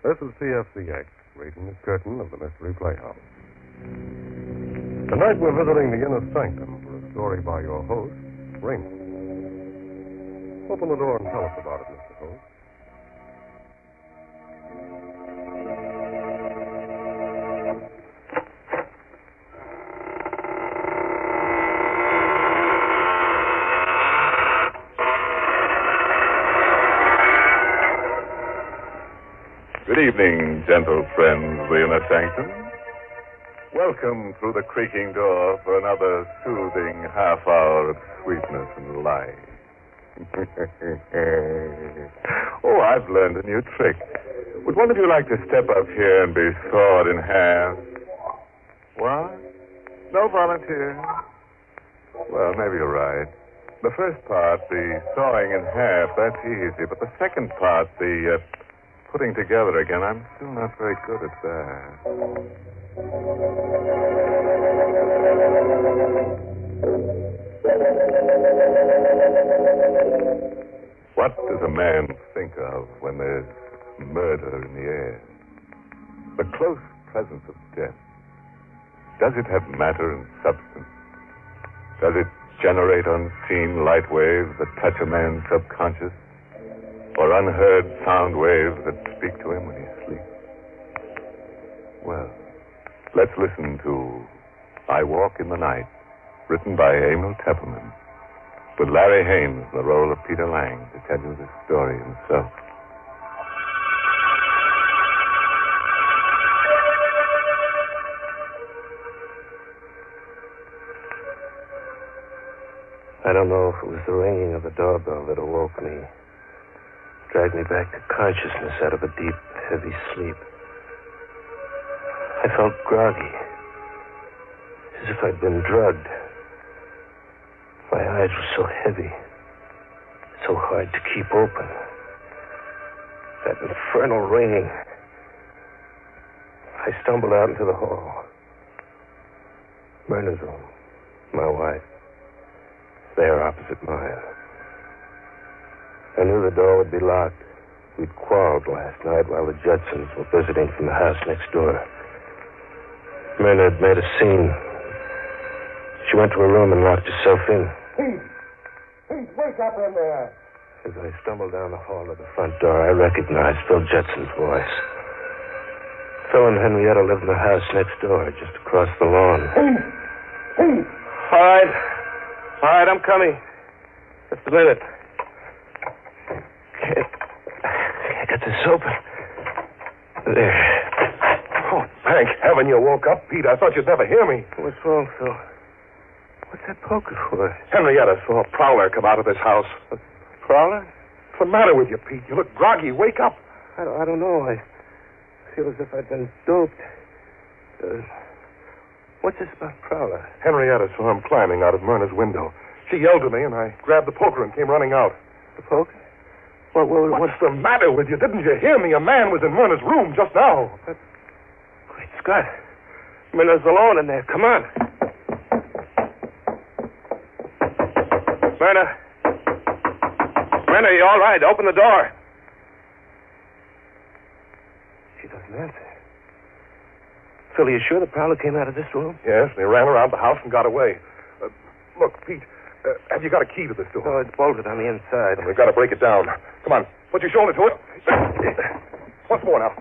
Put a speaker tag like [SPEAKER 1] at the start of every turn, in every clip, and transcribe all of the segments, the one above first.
[SPEAKER 1] This is TFCX, raising the curtain of the Mystery Playhouse. Tonight we're visiting the inner sanctum for a story by your host, Raymond. Open the door and tell us about it, Mr. Host.
[SPEAKER 2] Good evening, gentle friends of the inner sanctum. Welcome through the creaking door for another soothing half hour of sweetness and light. Oh, I've learned a new trick. Would one of you like to step up here and be sawed in half? What? No volunteer? Well, maybe you're right. The first part, the sawing in half, that's easy. But the second part, the putting together again, I'm still not very good at that. What does a man think of when there's murder in the air? The close presence of death. Does it have matter and substance? Does it generate unseen light waves that touch a man's subconscious? Or unheard sound waves that speak to him when he sleeps? Well, let's listen to I Walk in the Night, written by Emil Tepperman, with Larry Haynes in the role of Peter Lang to tell you this story himself.
[SPEAKER 3] I don't know if it was the ringing of the doorbell that awoke me. Dragged me back to consciousness out of a deep, heavy sleep. I felt groggy, as if I'd been drugged. My eyes were so heavy, so hard to keep open. That infernal ringing. I stumbled out into the hall. Myrna's room, my wife, there opposite mine. I knew the door would be locked. We'd quarreled last night while the Judsons were visiting from the house next door. Myrna had made a scene. She went to her room and locked herself in.
[SPEAKER 4] Pete, wake up in there.
[SPEAKER 3] As I stumbled down the hall to the front door, I recognized Phil Judson's voice. Phil and Henrietta lived in the house next door, just across the lawn.
[SPEAKER 4] Pete!
[SPEAKER 3] All right, I'm coming. Just a minute. I got this open. There.
[SPEAKER 4] Oh, thank heaven you woke up, Pete. I thought you'd never hear me.
[SPEAKER 3] What's wrong, Phil? What's that poker for?
[SPEAKER 4] Henrietta saw a prowler come out of this house.
[SPEAKER 3] A prowler?
[SPEAKER 4] What's the matter with you, Pete? You look groggy. Wake up.
[SPEAKER 3] I don't know. I feel as if I'd been doped. What's this about prowler?
[SPEAKER 4] Henrietta saw him climbing out of Myrna's window. She yelled to me, and I grabbed the poker and came running out.
[SPEAKER 3] The poker?
[SPEAKER 4] What's the matter with you? Didn't you hear me? A man was in Myrna's room just now.
[SPEAKER 3] Great Scott. Myrna's alone in there. Come on. Myrna, you all right? Open the door. She doesn't answer. Phil, are you sure the prowler came out of this room?
[SPEAKER 4] Yes, they ran around the house and got away. Look, Pete, have you got a key to this door?
[SPEAKER 3] Oh, it's bolted on the inside.
[SPEAKER 4] We've got to break it down. Come on, put your shoulder to it. Once more now.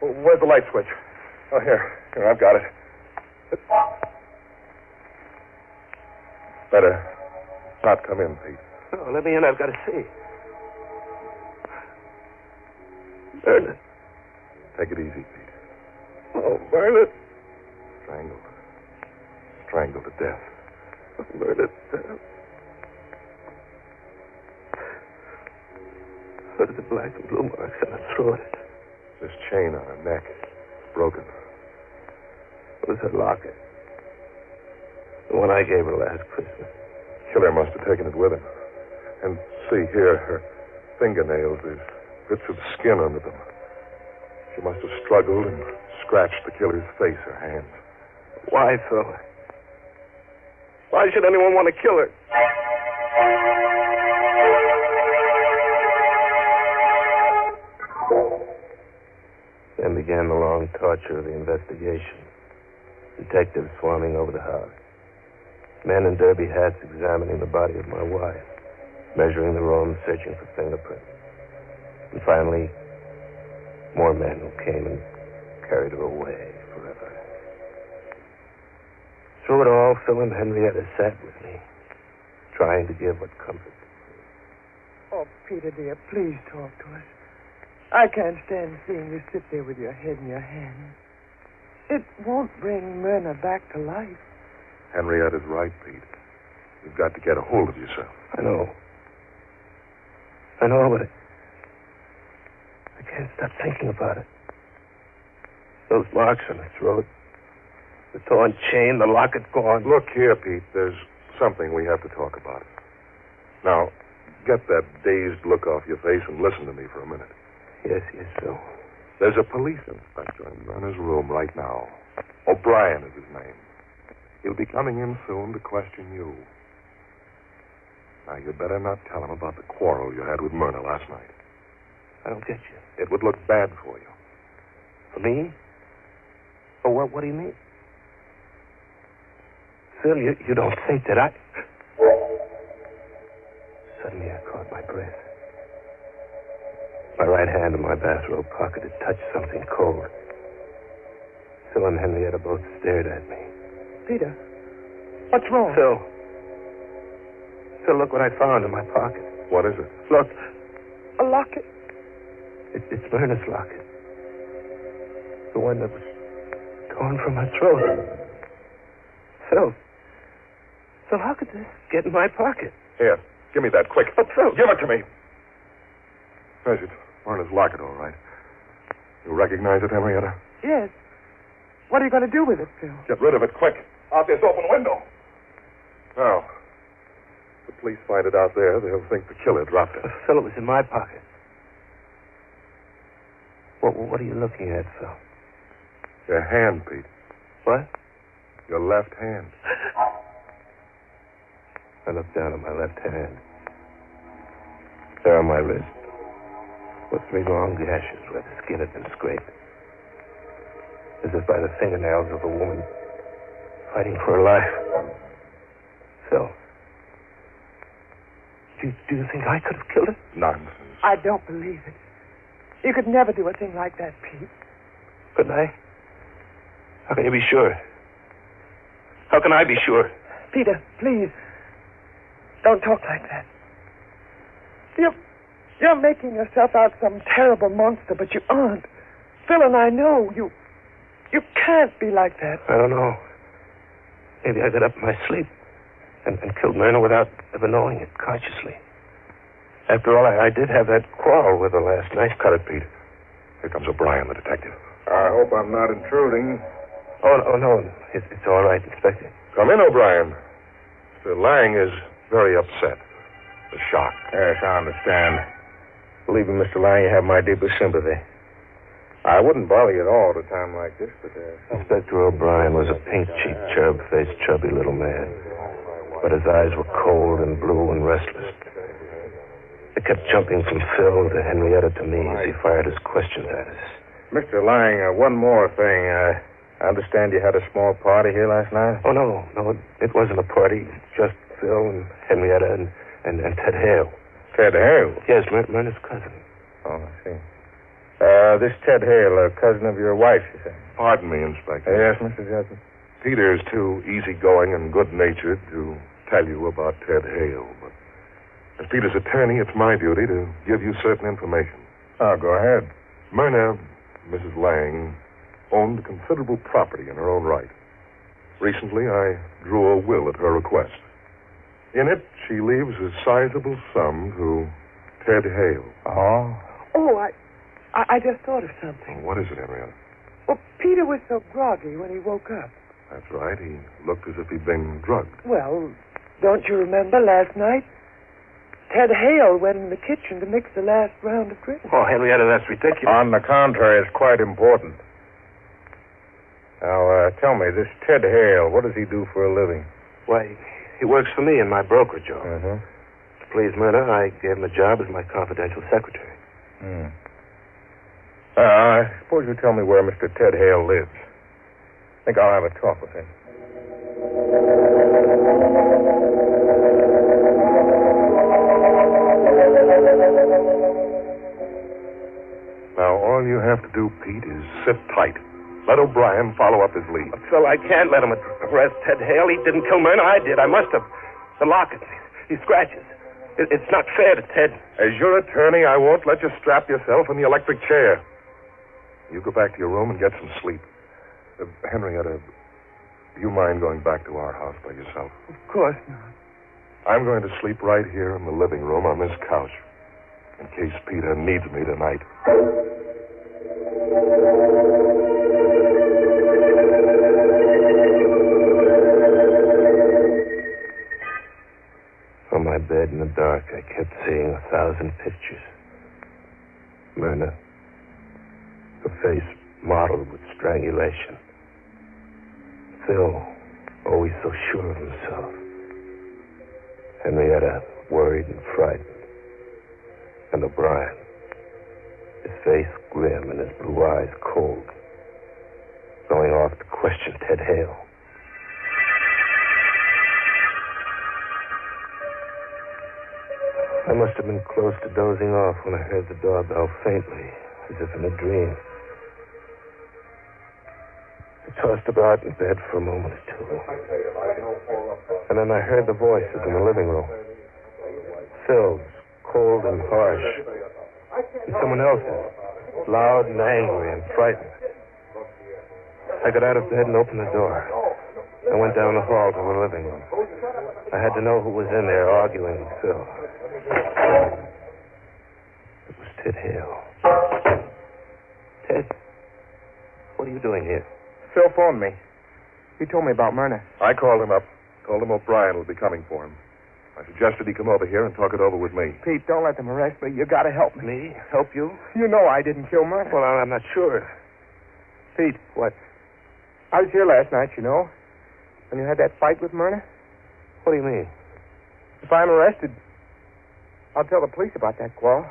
[SPEAKER 4] Where's the light switch? Oh, here, I've got it. Better not come in, Pete.
[SPEAKER 3] No, let me in. I've got to see. Myrna.
[SPEAKER 4] Take it easy, Pete.
[SPEAKER 3] Oh, Myrna.
[SPEAKER 4] Strangled to death.
[SPEAKER 3] Myrna. What are the black and blue marks on her throat?
[SPEAKER 4] This chain on her neck. Broken.
[SPEAKER 3] What was her locket? The one I gave her last Christmas.
[SPEAKER 4] Killer must have taken it with him. And see here, her fingernails. There's bits of skin under them. She must have struggled and scratched the killer's face or hands.
[SPEAKER 3] Why, Phil? Why should anyone want to kill her? began the long torture of the investigation. Detectives swarming over the house. Men in derby hats examining the body of my wife, measuring the room, searching for fingerprints. And finally, more men who came and carried her away forever. Through it all, Phil and Henrietta sat with me, trying to give what comfort.
[SPEAKER 5] Oh, Peter, dear, please talk to us. I can't stand seeing you sit there with your head in your hands. It won't bring Myrna back to life.
[SPEAKER 4] Henrietta's right, Pete. You've got to get a hold of yourself.
[SPEAKER 3] I know, but I can't stop thinking about it. Those marks on her throat, the torn chain, the locket gone.
[SPEAKER 4] Look here, Pete. There's something we have to talk about. Now, get that dazed look off your face and listen to me for a minute.
[SPEAKER 3] Yes, Phil.
[SPEAKER 4] There's a police inspector in Myrna's room right now. O'Brien is his name. He'll be coming in soon to question you. Now, you'd better not tell him about the quarrel you had with Myrna last night.
[SPEAKER 3] I don't get you.
[SPEAKER 4] It would look bad for you.
[SPEAKER 3] For me? Oh, what do you mean? Phil, you don't think that I... Suddenly I caught my breath. My right hand in my bathrobe pocket had touched something cold. Phil and Henrietta both stared at me.
[SPEAKER 5] Peter, what's wrong?
[SPEAKER 3] Phil, look what I found in my pocket.
[SPEAKER 4] What is it?
[SPEAKER 3] Look.
[SPEAKER 5] A locket.
[SPEAKER 3] It's Myrna's locket. The one that was torn from her throat. Phil, how could this get in my pocket?
[SPEAKER 4] Here, give me that, quick.
[SPEAKER 3] But, Phil...
[SPEAKER 4] Give it to me. There's it. Myrna's locket, all right. You recognize it, Henrietta?
[SPEAKER 5] Yes. What are you going to do with it, Phil?
[SPEAKER 4] Get rid of it, quick. Out this open window. Now, if the police find it out there, they'll think the killer dropped it.
[SPEAKER 3] Phil, it was in my pocket. What are you looking at, Phil?
[SPEAKER 4] Your hand, Pete.
[SPEAKER 3] What?
[SPEAKER 4] Your left hand.
[SPEAKER 3] I looked down at my left hand. There on my wrist were 3 long gashes where the skin had been scraped. As if by the fingernails of a woman fighting for her life. Phil, do you think I could have killed her?
[SPEAKER 4] Nonsense.
[SPEAKER 5] I don't believe it. You could never do a thing like that, Pete.
[SPEAKER 3] Couldn't I? How can you be sure? How can I be sure?
[SPEAKER 5] Peter, please. Don't talk like that. You're making yourself out some terrible monster, but you aren't. Phil and I know you can't be like that.
[SPEAKER 3] I don't know. Maybe I got up in my sleep and killed Myrna without ever knowing it consciously. After all, I did have that quarrel with her last night.
[SPEAKER 4] Cut it, Pete. Here comes O'Brien, the detective.
[SPEAKER 6] I hope I'm not intruding.
[SPEAKER 3] Oh, no. It's all right, Inspector.
[SPEAKER 4] Come in, O'Brien. Mr. Lang is very upset. The shock.
[SPEAKER 6] Yes, I understand. Believe me, Mr. Lang, you have my deepest sympathy. I wouldn't bother you at all at a time like this, but...
[SPEAKER 3] Inspector O'Brien was a pink-cheeked, cherub-faced, chubby little man. But his eyes were cold and blue and restless. They kept jumping from Phil to Henrietta to me as he fired his questions at us.
[SPEAKER 6] Mr. Lang, one more thing. I understand you had a small party here last night?
[SPEAKER 3] Oh, no, it wasn't a party. Just Phil and Henrietta and Ted Hale.
[SPEAKER 6] Ted Hale?
[SPEAKER 3] Yes, Myrna's cousin.
[SPEAKER 6] Oh, I see. This Ted Hale, a cousin of your wife, you say?
[SPEAKER 4] Pardon me, Inspector.
[SPEAKER 6] Yes, Mr. Judson?
[SPEAKER 4] Peter is too easygoing and good-natured to tell you about Ted Hale, but as Peter's attorney, it's my duty to give you certain information.
[SPEAKER 6] Oh, go ahead.
[SPEAKER 4] Myrna, Mrs. Lang, owned considerable property in her own right. Recently, I drew a will at her request. In it, she leaves a sizable sum to Ted Hale.
[SPEAKER 6] Oh?
[SPEAKER 5] Oh, I just thought of something.
[SPEAKER 4] What is it, Henrietta?
[SPEAKER 5] Well, Peter was so groggy when he woke up.
[SPEAKER 4] That's right. He looked as if he'd been drugged.
[SPEAKER 5] Well, don't you remember last night? Ted Hale went in the kitchen to mix the last round of drinks.
[SPEAKER 3] Oh, Henrietta, that's ridiculous.
[SPEAKER 6] On the contrary, it's quite important. Now, tell me, this Ted Hale, what does he do for a living?
[SPEAKER 3] Why, he works for me in my brokerage office.
[SPEAKER 6] Uh-huh.
[SPEAKER 3] To please Myrna, I gave him a job as my confidential secretary.
[SPEAKER 6] I suppose you tell me where Mr. Ted Hale lives. I think I'll have a talk with him.
[SPEAKER 4] Now, all you have to do, Pete, is sit tight. Let O'Brien follow up his lead.
[SPEAKER 3] Phil, I can't let him arrest Ted Hale. He didn't kill Myrna. I did. I must have. The locket. He scratches. It's not fair to Ted.
[SPEAKER 4] As your attorney, I won't let you strap yourself in the electric chair. You go back to your room and get some sleep. Henrietta, do you mind going back to our house by yourself?
[SPEAKER 5] Of course not.
[SPEAKER 4] I'm going to sleep right here in the living room on this couch, in case Peter needs me tonight.
[SPEAKER 3] On my bed in the dark, I kept seeing 1,000 pictures. Myrna, her face mottled with strangulation. Phil, always so sure of himself. Henrietta, worried and frightened. And O'Brien, his face grim and his blue eyes cold, going off to question Ted Hale. I must have been close to dozing off when I heard the doorbell faintly, as if in a dream. I tossed about in bed for a moment or two. And then I heard the voices in the living room. Phil's, cold and harsh. And someone else's, loud and angry and frightened. I got out of bed and opened the door. I went down the hall to the living room. I had to know who was in there arguing with Phil. It was Ted Hale. Ted, what are you doing here?
[SPEAKER 6] Phil phoned me. He told me about Myrna.
[SPEAKER 4] I called him up, told him O'Brien would be coming for him. I suggested he come over here and talk it over with me.
[SPEAKER 6] Pete, don't let them arrest me. You gotta help me.
[SPEAKER 3] Me? Help you?
[SPEAKER 6] You know I didn't kill Myrna.
[SPEAKER 3] Well, I'm not sure.
[SPEAKER 6] Pete, what? I was here last night, you know, when you had that fight with Myrna.
[SPEAKER 3] What do you mean?
[SPEAKER 6] If I'm arrested, I'll tell the police about that quarrel.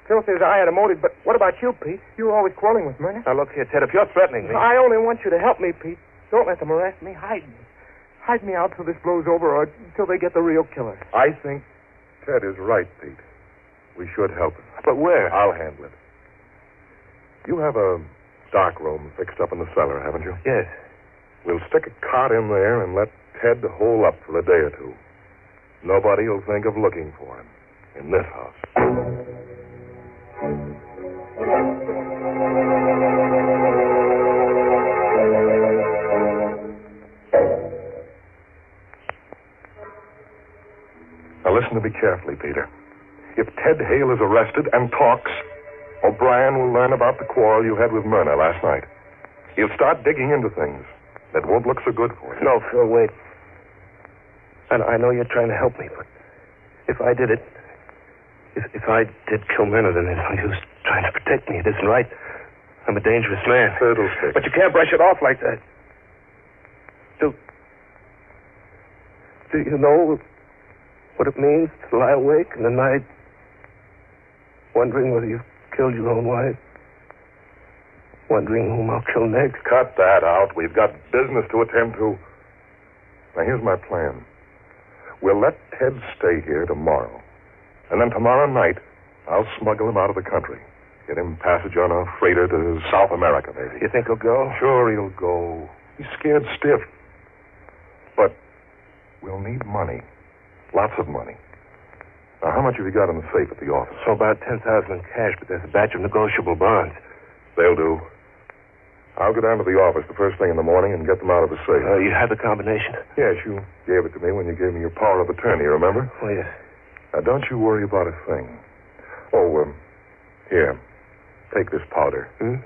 [SPEAKER 6] Phil says I had a motive, but what about you, Pete? You were always quarreling with Myrna.
[SPEAKER 3] Now, look here, Ted, if you're threatening me...
[SPEAKER 6] I only want you to help me, Pete. Don't let them arrest me. Hide me. Hide me out till this blows over or till they get the real killer.
[SPEAKER 4] I think Ted is right, Pete. We should help him.
[SPEAKER 3] But where?
[SPEAKER 4] I'll handle it. You have a dark room fixed up in the cellar, haven't you?
[SPEAKER 3] Yes.
[SPEAKER 4] We'll stick a cot in there and let Ted hole up for a day or two. Nobody will think of looking for him in this house. Now listen to me carefully, Peter. If Ted Hale is arrested and talks, O'Brien will learn about the quarrel you had with Myrna last night. He'll start digging into things that won't look so good for you.
[SPEAKER 3] No, Phil, wait. And I know you're trying to help me, but if I did it, if I did kill Myrna, then there's no use trying to protect me. It isn't right. I'm a dangerous man.
[SPEAKER 4] Fiddlestick.
[SPEAKER 3] But you can't brush it off like that. Do you know what it means to lie awake in the night, wondering whether you've killed your own wife? Wondering whom I'll kill next?
[SPEAKER 4] Cut that out. We've got business to attend to. Now, here's my plan. We'll let Ted stay here tomorrow. And then tomorrow night, I'll smuggle him out of the country. Get him passage on a freighter to South America, maybe.
[SPEAKER 3] You think he'll go?
[SPEAKER 4] Sure, he'll go. He's scared stiff. But we'll need money. Lots of money. Now, how much have you got in the safe at the office?
[SPEAKER 3] So about $10,000 in cash, but there's a batch of negotiable bonds.
[SPEAKER 4] They'll do. I'll go down to the office the first thing in the morning and get them out of the safe.
[SPEAKER 3] You have the combination?
[SPEAKER 4] Yes, you gave it to me when you gave me your power of attorney, remember?
[SPEAKER 3] Oh, yes.
[SPEAKER 4] Now, don't you worry about a thing. Oh, here. Take this powder.
[SPEAKER 3] Hmm?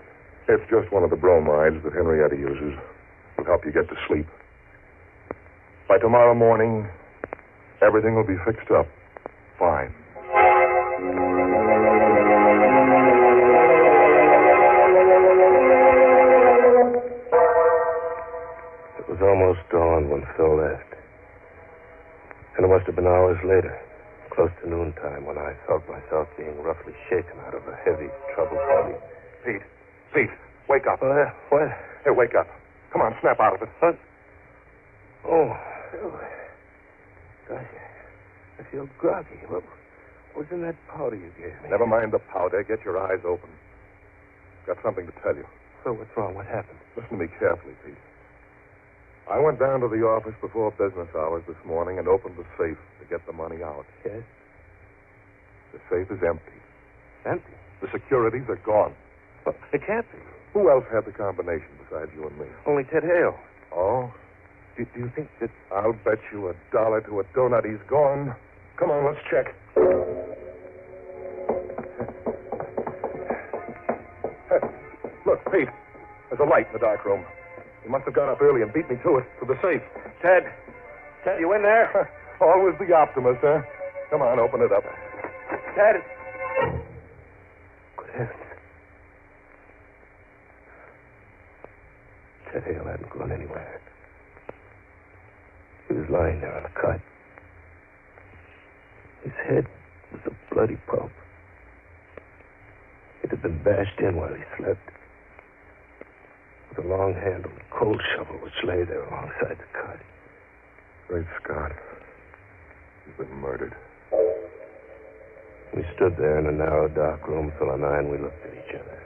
[SPEAKER 4] It's just one of the bromides that Henrietta uses. It'll help you get to sleep. By tomorrow morning, everything will be fixed up. Fine.
[SPEAKER 3] It was almost dawn when Phil left. And it must have been hours later, close to noontime when I felt myself being roughly shaken out of a heavy, troubled body.
[SPEAKER 4] Pete, wake up.
[SPEAKER 3] What?
[SPEAKER 4] Hey, wake up. Come on, snap out of it.
[SPEAKER 3] What? Oh. Gosh, I feel groggy. What was in that powder you gave me?
[SPEAKER 4] Never mind the powder. Get your eyes open. Got something to tell you.
[SPEAKER 3] So what's wrong? What happened?
[SPEAKER 4] Listen to me carefully, Pete. I went down to the office before business hours this morning and opened the safe to get the money out.
[SPEAKER 3] Yes?
[SPEAKER 4] The safe is empty.
[SPEAKER 3] Empty?
[SPEAKER 4] The securities are gone.
[SPEAKER 3] Well, it can't be.
[SPEAKER 4] Who else had the combination besides you and me?
[SPEAKER 3] Only Ted Hale.
[SPEAKER 4] Oh?
[SPEAKER 3] Do you think that...
[SPEAKER 4] I'll bet you $1 to a donut he's gone. Come on, let's check. Hey, look, Pete. There's a light in the dark room. He must have gone up early and beat me to it, to the safe.
[SPEAKER 3] Ted, you in there?
[SPEAKER 4] Always the optimist, huh? Come on, open it up.
[SPEAKER 3] Ted. Good heavens. Ted Hale hadn't gone anywhere. He was lying there on the cot. His head was a bloody pulp. It had been bashed in while he slept. With a long-handled coal shovel which lay there alongside the cot.
[SPEAKER 4] Great Scott. He's been murdered.
[SPEAKER 3] We stood there in a narrow, dark room, Phil and I, and we looked at each other.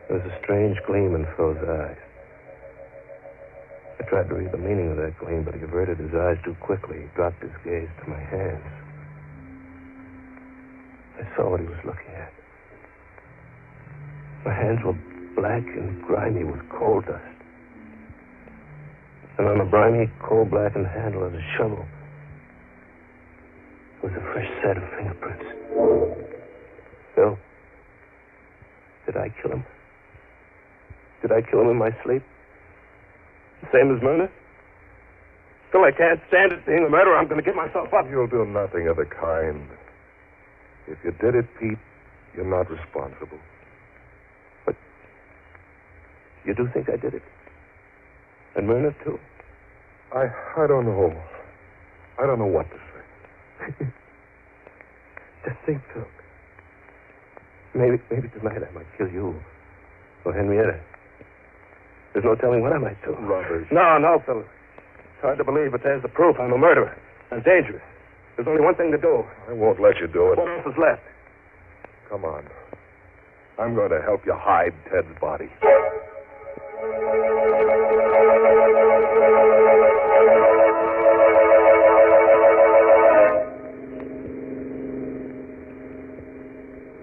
[SPEAKER 3] There was a strange gleam in Phil's eyes. I tried to read the meaning of that gleam, but he averted his eyes too quickly. He dropped his gaze to my hands. I saw what he was looking at. My hands were black and grimy with coal dust. And on the briny, coal-blackened handle of the shovel was a fresh set of fingerprints. Phil, did I kill him? Did I kill him in my sleep? The same as Myrna? Phil, I can't stand it being a murderer. I'm going to get myself up.
[SPEAKER 4] You'll do nothing of the kind. If you did it, Pete, you're not responsible.
[SPEAKER 3] But you do think I did it? And Myrna, too?
[SPEAKER 4] I don't know. I don't know what to say.
[SPEAKER 3] Just think, Phil. Maybe tonight I might kill you. Or Henrietta. There's no telling what I might do.
[SPEAKER 4] Rubbish.
[SPEAKER 3] No, Phil. It's hard to believe, but there's the proof. I'm a murderer. I'm dangerous. There's only one thing to do.
[SPEAKER 4] I won't let you do it.
[SPEAKER 3] What else is left?
[SPEAKER 4] Come on. I'm going to help you hide Ted's body.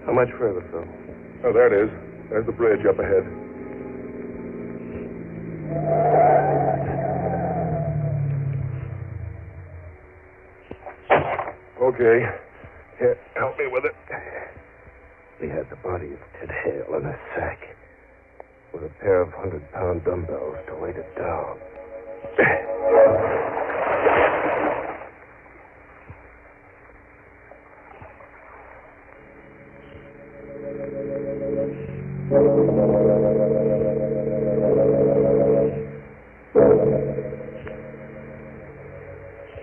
[SPEAKER 3] How much further, Phil?
[SPEAKER 4] Oh, there it is. There's the bridge up ahead. Okay. Here, help me with it.
[SPEAKER 3] We had the body of Ted Hale in a sack with a pair of 100-pound dumbbells to weight it down.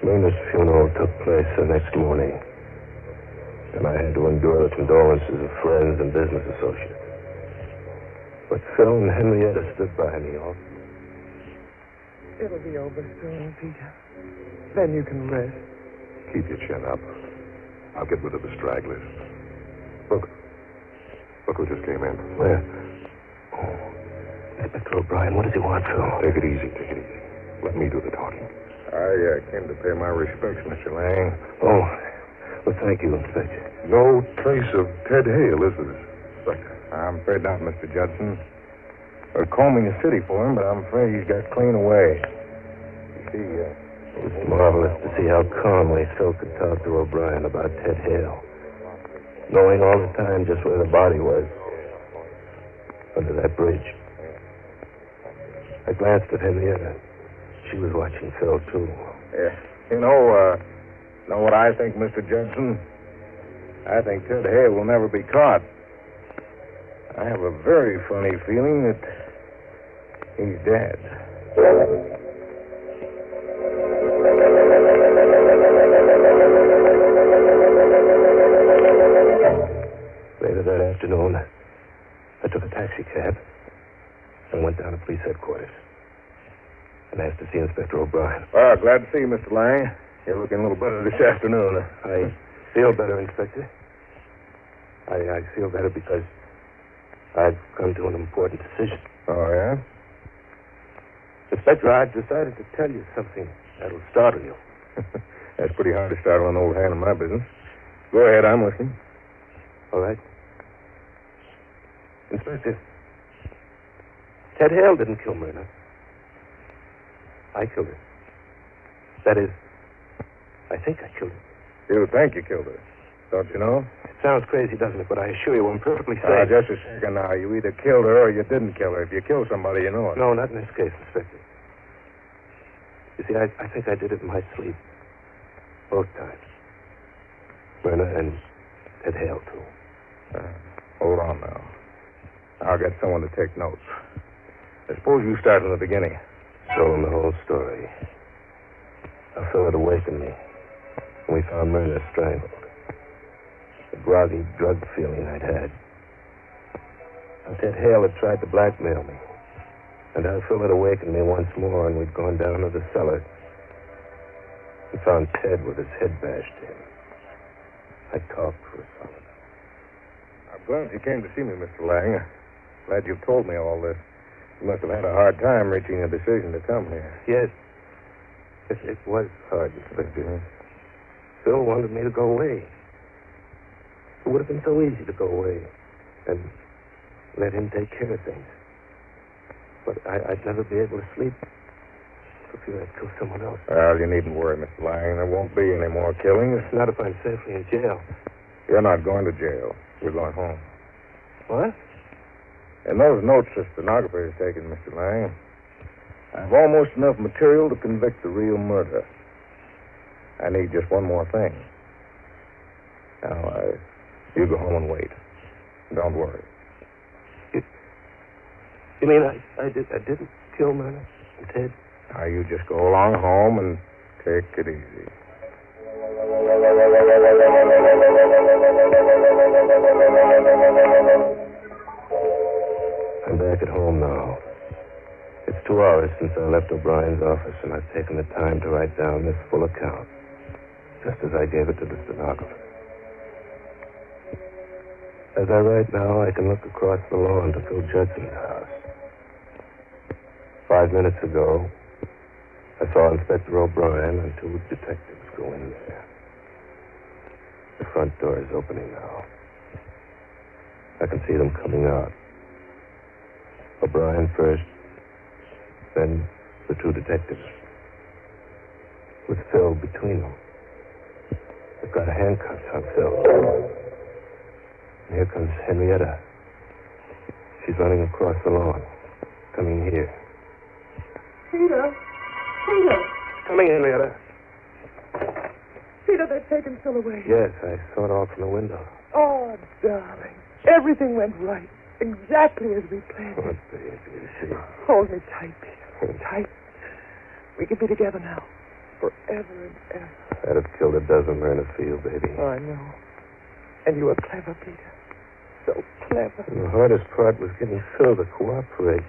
[SPEAKER 3] Myrna's funeral took place the next morning, and I had to endure the condolences of friends and business associates. But Phil and Henrietta stood by me all.
[SPEAKER 5] It'll be over soon, Peter. Then you can rest.
[SPEAKER 4] Keep your chin up. I'll get rid of the stragglers. Look who just came in.
[SPEAKER 3] Where? Oh, Inspector O'Brien, what does he want, Phil?
[SPEAKER 4] Take it easy. Let me do the talking.
[SPEAKER 7] I came to pay my respects, Mr. Lang.
[SPEAKER 3] Oh, well, thank you, Inspector.
[SPEAKER 4] No trace of Ted Hale, is there, Inspector?
[SPEAKER 7] I'm afraid not, Mr. Judson. We're combing the city for him, but I'm afraid he's got clean away. You see,
[SPEAKER 3] It was marvelous to see how calmly Phil could talk to O'Brien about Ted Hale, knowing all the time just where the body was, under that bridge. I glanced at Henrietta. She was watching Phil, too.
[SPEAKER 7] yeah. You know what I think, Mr. Judson? I think Ted Hale will never be caught. I have a very funny feeling that he's dead.
[SPEAKER 3] Later that afternoon, I took a taxi cab and went down to police headquarters and asked to see Inspector O'Brien.
[SPEAKER 7] Well, glad to see you, Mr. Lang. You're looking a little better this afternoon.
[SPEAKER 3] I feel better, Inspector. I feel better because I've come to an important decision.
[SPEAKER 7] Oh, yeah?
[SPEAKER 3] Inspector, I've decided to tell you something that'll startle you.
[SPEAKER 7] That's pretty hard to startle an old hand in my business. Go ahead, I'm listening.
[SPEAKER 3] All right. Inspector, Ted Hale didn't kill Myrna. I killed her. That is, I think I killed her.
[SPEAKER 7] You think you killed her. Don't you know?
[SPEAKER 3] It sounds crazy, doesn't it? But I assure you I'm perfectly safe.
[SPEAKER 7] Just a second now. You either killed her or you didn't kill her. If you kill somebody, you know it.
[SPEAKER 3] No, not in this case, Inspector. You see, I think I did it in my sleep. Both times. Myrna and Ted Hale, too.
[SPEAKER 7] Hold on now. I'll get someone to take notes. I suppose you start from the beginning.
[SPEAKER 3] Told him the whole story. A fellow had awakened me. And we found Myrna strangled. The groggy drug feeling I'd had. And Ted Hale had tried to blackmail me. And our fellow had awakened me once more, and we'd gone down to the cellar. We found Ted with his head bashed in. I talked for a solid.
[SPEAKER 7] I'm glad you came to see me, Mr. Lang. Glad you've told me all this. You must have had a hard time reaching a decision to come here.
[SPEAKER 3] Yes. It was hard, Inspector. Phil wanted me to go away. It would have been so easy to go away and let him take care of things. But I'd never be able to sleep for fear I'd kill someone else.
[SPEAKER 7] Well, you needn't worry, Mr. Lang. There won't be any more killings.
[SPEAKER 3] Not if I'm safely in jail.
[SPEAKER 7] You're not going to jail. We're going home.
[SPEAKER 3] What?
[SPEAKER 7] In those notes the stenographer has taken, Mr. Lang, I've almost enough material to convict the real murderer. I need just one more thing. Now, you go home and wait. Don't worry.
[SPEAKER 3] You mean I didn't kill Myrna and Ted?
[SPEAKER 7] Now, you just go along home and take it easy.
[SPEAKER 3] I'm back at home now. It's 2 hours since I left O'Brien's office, and I've taken the time to write down this full account, just as I gave it to the stenographer. As I write now, I can look across the lawn to Phil Judson's house. 5 minutes ago, I saw Inspector O'Brien and 2 detectives go in there. The front door is opening now. I can see them coming out. O'Brien first, then the 2 detectives, with Phil between them. They've got handcuffs on Phil. And here comes Henrietta. She's running across the lawn, coming here.
[SPEAKER 5] Peter.
[SPEAKER 3] Coming, Henrietta.
[SPEAKER 5] Peter, they've taken Phil away.
[SPEAKER 3] Yes, I saw it all from the window.
[SPEAKER 5] Oh, darling. Everything went right. Exactly as we planned.
[SPEAKER 3] Oh, baby.
[SPEAKER 5] Hold me tight, Peter. Tight. We can be together now. Forever and ever.
[SPEAKER 3] I'd have killed a dozen Myrna for you, baby.
[SPEAKER 5] Oh, I know. And you were clever, Peter. So clever.
[SPEAKER 3] And the hardest part was getting Phil to cooperate.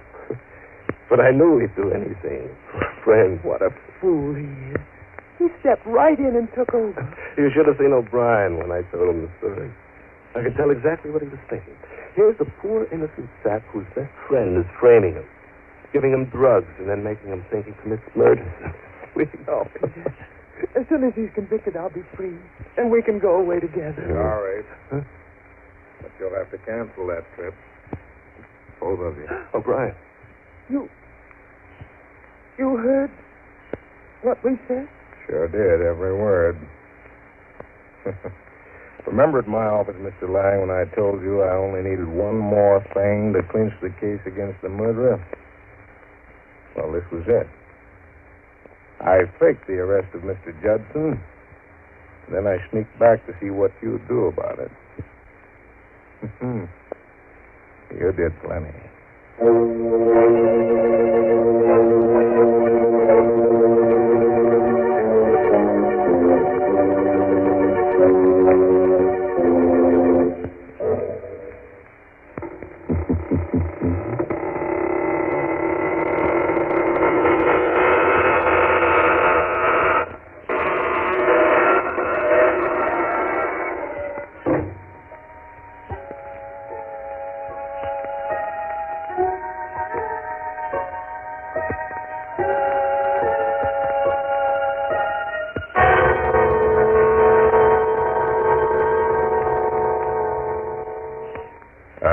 [SPEAKER 3] But I knew he'd do anything for a friend.
[SPEAKER 5] What a fool he is. He stepped right in and took over.
[SPEAKER 3] You should have seen O'Brien when I told him the story. I could tell exactly what he was thinking. Here's a poor innocent sap whose best friend is framing him, giving him drugs, and then making him think he commits murder. We know.
[SPEAKER 5] As soon as he's convicted, I'll be free, and we can go away together.
[SPEAKER 7] All right. Huh? But you'll have to cancel that trip. Both of you.
[SPEAKER 3] O'Brien.
[SPEAKER 5] You heard what we said?
[SPEAKER 7] Sure did, every word. Remember at my office, Mr. Lang, when I told you I only needed one more thing to clinch the case against the murderer? Well, this was it. I faked the arrest of Mr. Judson, and then I sneaked back to see what you'd do about it. You did plenty.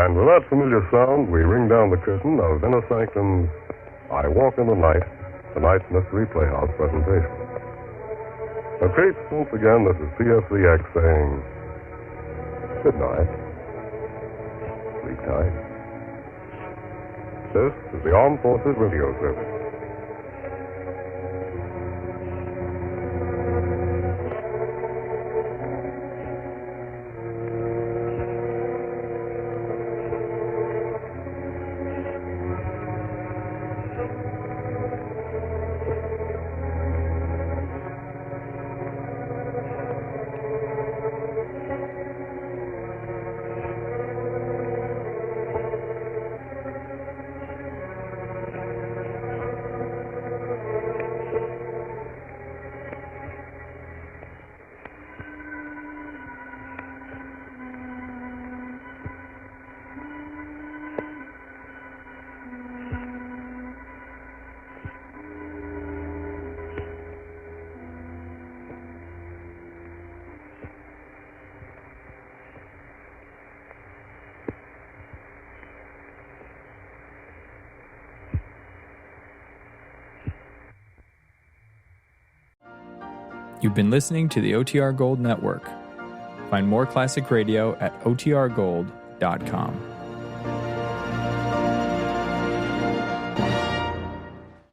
[SPEAKER 1] And with that familiar sound, we ring down the curtain of Inner Sanctum's I Walk in the Night, tonight's Mystery Playhouse presentation. Now, Pete, once again, this is PFCX saying good night. Sleep tight. This is the Armed Forces Radio Service.
[SPEAKER 8] You've been listening to the OTR Gold Network. Find more classic radio at otrgold.com.